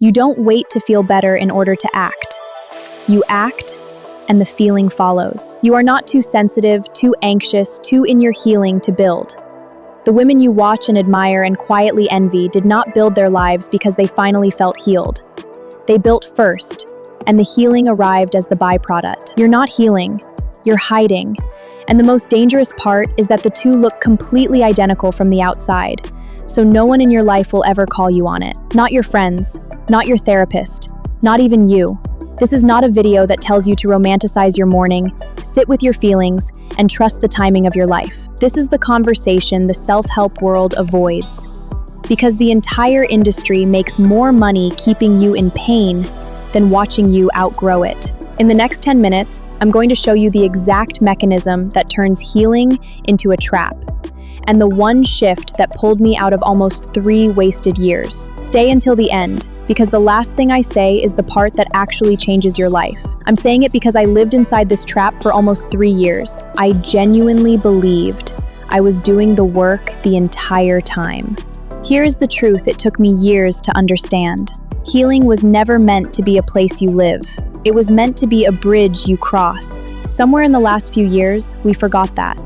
You don't wait to feel better in order to act. You act, and the feeling follows. You are not too sensitive, too anxious, too in your healing to build. The women you watch and admire and quietly envy did not build their lives because they finally felt healed. They built first, and the healing arrived as the byproduct. You're not healing, you're hiding. And the most dangerous part is that the two look completely identical from the outside. So no one in your life will ever call you on it. Not your friends, not your therapist, not even you. This is not a video that tells you to romanticize your morning, sit with your feelings, and trust the timing of your life. This is the conversation the self-help world avoids. Because the entire industry makes more money keeping you in pain than watching you outgrow it. In the next 10 minutes, I'm going to show you the exact mechanism that turns healing into a trap, and the one shift that pulled me out of almost 3 wasted years. Stay until the end, because the last thing I say is the part that actually changes your life. I'm saying it because I lived inside this trap for almost 3 years. I genuinely believed I was doing the work the entire time. Here's the truth it took me years to understand. Healing was never meant to be a place you live. It was meant to be a bridge you cross. Somewhere in the last few years, we forgot that.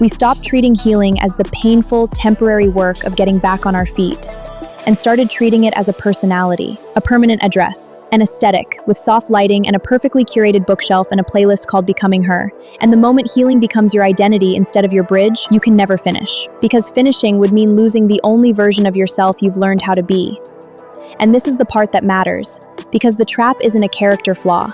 We stopped treating healing as the painful, temporary work of getting back on our feet, and started treating it as a personality, a permanent address, an aesthetic with soft lighting and a perfectly curated bookshelf and a playlist called Becoming Her. And the moment healing becomes your identity instead of your bridge, you can never finish. Because finishing would mean losing the only version of yourself you've learned how to be. And this is the part that matters, because the trap isn't a character flaw.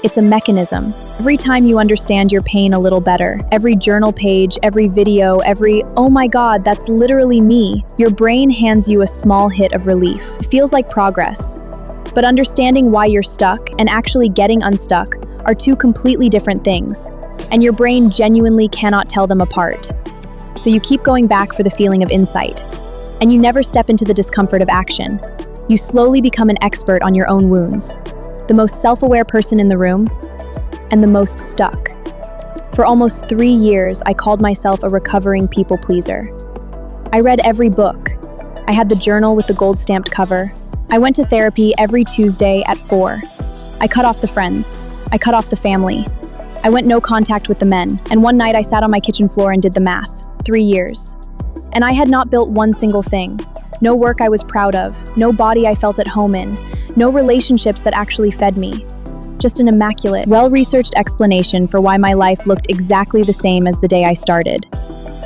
It's a mechanism. Every time you understand your pain a little better, every journal page, every video, every, oh my God, that's literally me, your brain hands you a small hit of relief. It feels like progress. But understanding why you're stuck and actually getting unstuck are two completely different things, and your brain genuinely cannot tell them apart. So you keep going back for the feeling of insight, and you never step into the discomfort of action. You slowly become an expert on your own wounds, the most self-aware person in the room, and the most stuck. For almost 3 years, I called myself a recovering people pleaser. I read every book. I had the journal with the gold-stamped cover. I went to therapy every Tuesday at 4. I cut off the friends. I cut off the family. I went no contact with the men, and one night I sat on my kitchen floor and did the math. 3 years. And I had not built one single thing. No work I was proud of, no body I felt at home in, no relationships that actually fed me. Just an immaculate, well-researched explanation for why my life looked exactly the same as the day I started.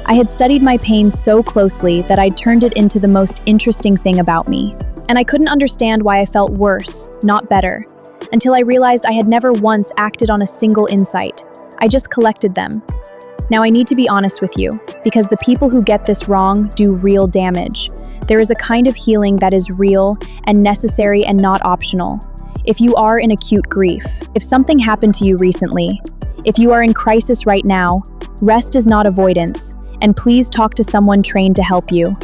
I had studied my pain so closely that I'd turned it into the most interesting thing about me. And I couldn't understand why I felt worse, not better, until I realized I had never once acted on a single insight. I just collected them. Now I need to be honest with you, because the people who get this wrong do real damage. There is a kind of healing that is real and necessary and not optional. If you are in acute grief, if something happened to you recently, if you are in crisis right now, rest is not avoidance, and please talk to someone trained to help you.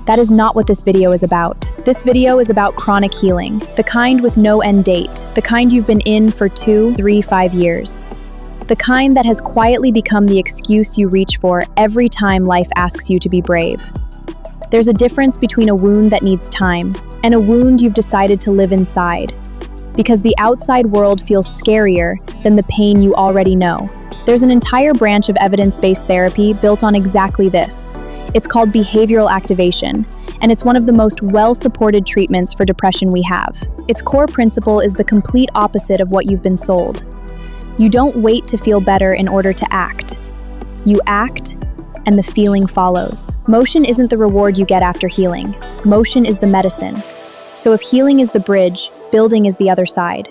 That is not what this video is about. This video is about chronic healing, the kind with no end date, the kind you've been in for 2, 3, 5 years. The kind that has quietly become the excuse you reach for every time life asks you to be brave. There's a difference between a wound that needs time and a wound you've decided to live inside, because the outside world feels scarier than the pain you already know. There's an entire branch of evidence-based therapy built on exactly this. It's called behavioral activation, and it's one of the most well-supported treatments for depression we have. Its core principle is the complete opposite of what you've been sold. You don't wait to feel better in order to act. You act, and the feeling follows. Motion isn't the reward you get after healing. Motion is the medicine. So if healing is the bridge, building is the other side.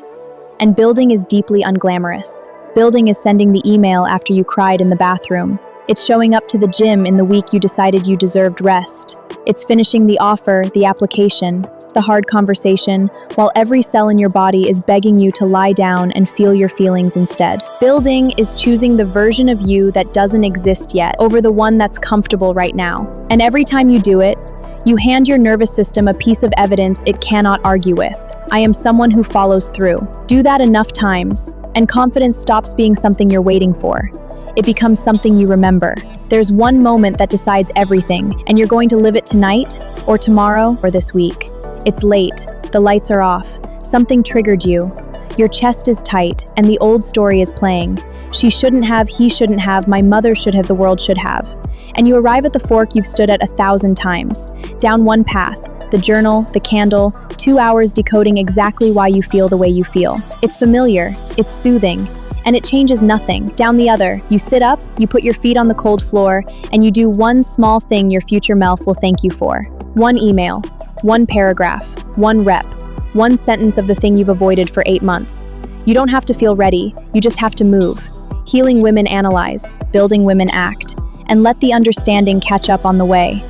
And building is deeply unglamorous. Building is sending the email after you cried in the bathroom. It's showing up to the gym in the week you decided you deserved rest. It's finishing the offer, the application, the hard conversation, while every cell in your body is begging you to lie down and feel your feelings instead. Building is choosing the version of you that doesn't exist yet over the one that's comfortable right now. And every time you do it, you hand your nervous system a piece of evidence it cannot argue with. I am someone who follows through. Do that enough times, and confidence stops being something you're waiting for. It becomes something you remember. There's one moment that decides everything, and you're going to live it tonight, or tomorrow, or this week. It's late. The The lights are off. Something triggered you. Your chest is tight, and the old story is playing. She shouldn't have, he shouldn't have, my mother should have, the world should have. And you arrive at the fork you've stood at 1,000 times. Down one path, the journal, the candle, 2 hours decoding exactly why you feel the way you feel. It's familiar, it's soothing, and it changes nothing. Down the other, you sit up, you put your feet on the cold floor, and you do one small thing your future self will thank you for. One email, one paragraph, one rep, one sentence of the thing you've avoided for 8 months. You don't have to feel ready, you just have to move. Healing women analyze, building women act, and let the understanding catch up on the way.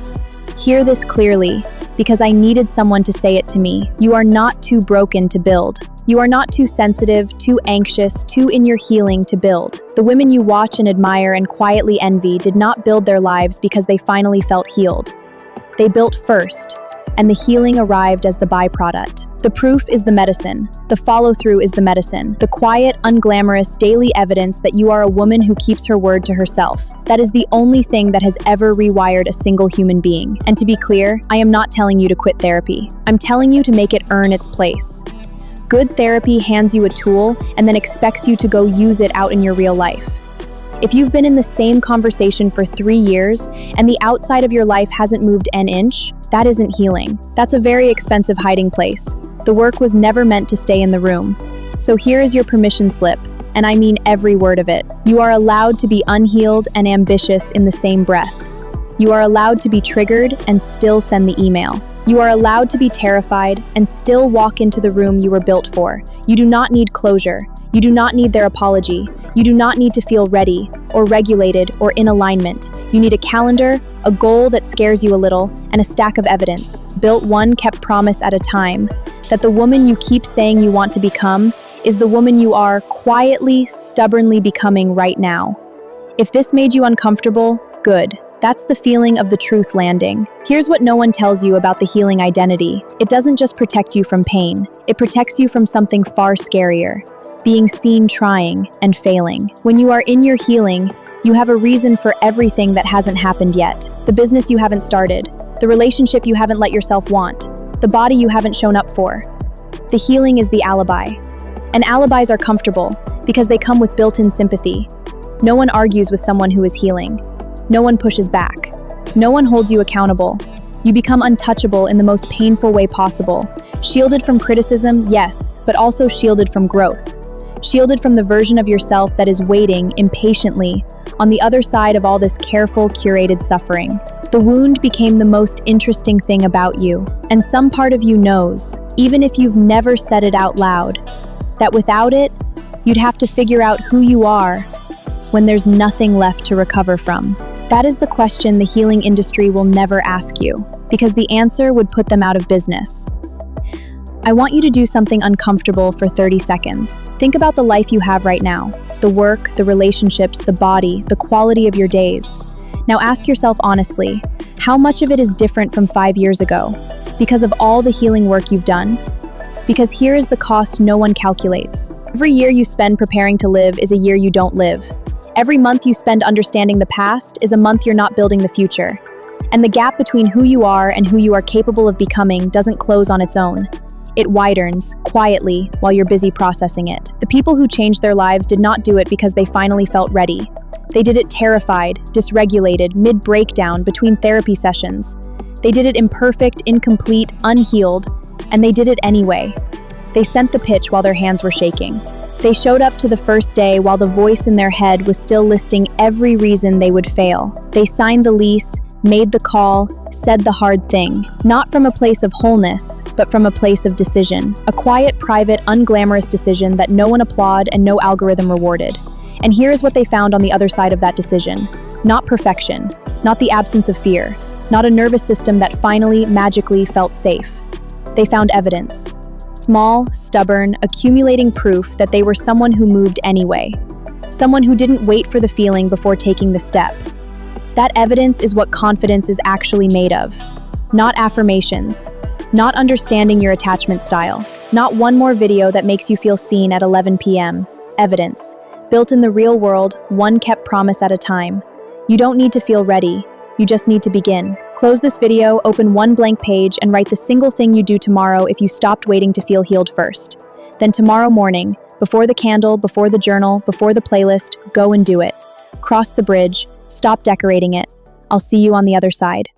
Hear this clearly, because I needed someone to say it to me. You are not too broken to build. You are not too sensitive, too anxious, too in your healing to build. The women you watch and admire and quietly envy did not build their lives because they finally felt healed. They built first, and the healing arrived as the byproduct. The proof is the medicine. The follow-through is the medicine. The quiet, unglamorous, daily evidence that you are a woman who keeps her word to herself. That is the only thing that has ever rewired a single human being. And to be clear, I am not telling you to quit therapy. I'm telling you to make it earn its place. Good therapy hands you a tool and then expects you to go use it out in your real life. If you've been in the same conversation for 3 years and the outside of your life hasn't moved an inch, that isn't healing. That's a very expensive hiding place. The work was never meant to stay in the room. So here is your permission slip, and I mean every word of it. You are allowed to be unhealed and ambitious in the same breath. You are allowed to be triggered and still send the email. You are allowed to be terrified and still walk into the room you were built for. You do not need closure. You do not need their apology. You do not need to feel ready, or regulated, or in alignment. You need a calendar, a goal that scares you a little, and a stack of evidence, built one kept promise at a time, that the woman you keep saying you want to become is the woman you are quietly, stubbornly becoming right now. If this made you uncomfortable, good. That's the feeling of the truth landing. Here's what no one tells you about the healing identity. It doesn't just protect you from pain. It protects you from something far scarier. Being seen trying and failing. When you are in your healing, you have a reason for everything that hasn't happened yet. The business you haven't started. The relationship you haven't let yourself want. The body you haven't shown up for. The healing is the alibi. And alibis are comfortable because they come with built-in sympathy. No one argues with someone who is healing. No one pushes back. No one holds you accountable. You become untouchable in the most painful way possible. Shielded from criticism, yes, but also shielded from growth. Shielded from the version of yourself that is waiting impatiently on the other side of all this careful, curated suffering. The wound became the most interesting thing about you, and some part of you knows, even if you've never said it out loud, that without it, you'd have to figure out who you are when there's nothing left to recover from. That is the question the healing industry will never ask you, because the answer would put them out of business. I want you to do something uncomfortable for 30 seconds. Think about the life you have right now, the work, the relationships, the body, the quality of your days. Now ask yourself honestly, how much of it is different from 5 years ago? Because of all the healing work you've done? Because here is the cost no one calculates. Every year you spend preparing to live is a year you don't live. Every month you spend understanding the past is a month you're not building the future. And the gap between who you are and who you are capable of becoming doesn't close on its own. It widens, quietly, while you're busy processing it. The people who changed their lives did not do it because they finally felt ready. They did it terrified, dysregulated, mid-breakdown between therapy sessions. They did it imperfect, incomplete, unhealed, and they did it anyway. They sent the pitch while their hands were shaking. They showed up to the first day while the voice in their head was still listing every reason they would fail. They signed the lease, made the call, said the hard thing. Not from a place of wholeness, but from a place of decision. A quiet, private, unglamorous decision that no one applauded and no algorithm rewarded. And here's what they found on the other side of that decision. Not perfection, not the absence of fear, not a nervous system that finally, magically felt safe. They found evidence. Small, stubborn, accumulating proof that they were someone who moved anyway. Someone who didn't wait for the feeling before taking the step. That evidence is what confidence is actually made of. Not affirmations. Not understanding your attachment style. Not one more video that makes you feel seen at 11 p.m. Evidence. Built in the real world, one kept promise at a time. You don't need to feel ready. You just need to begin. Close this video, open one blank page, and write the single thing you do tomorrow if you stopped waiting to feel healed first. Then tomorrow morning, before the candle, before the journal, before the playlist, go and do it. Cross the bridge, stop decorating it. I'll see you on the other side.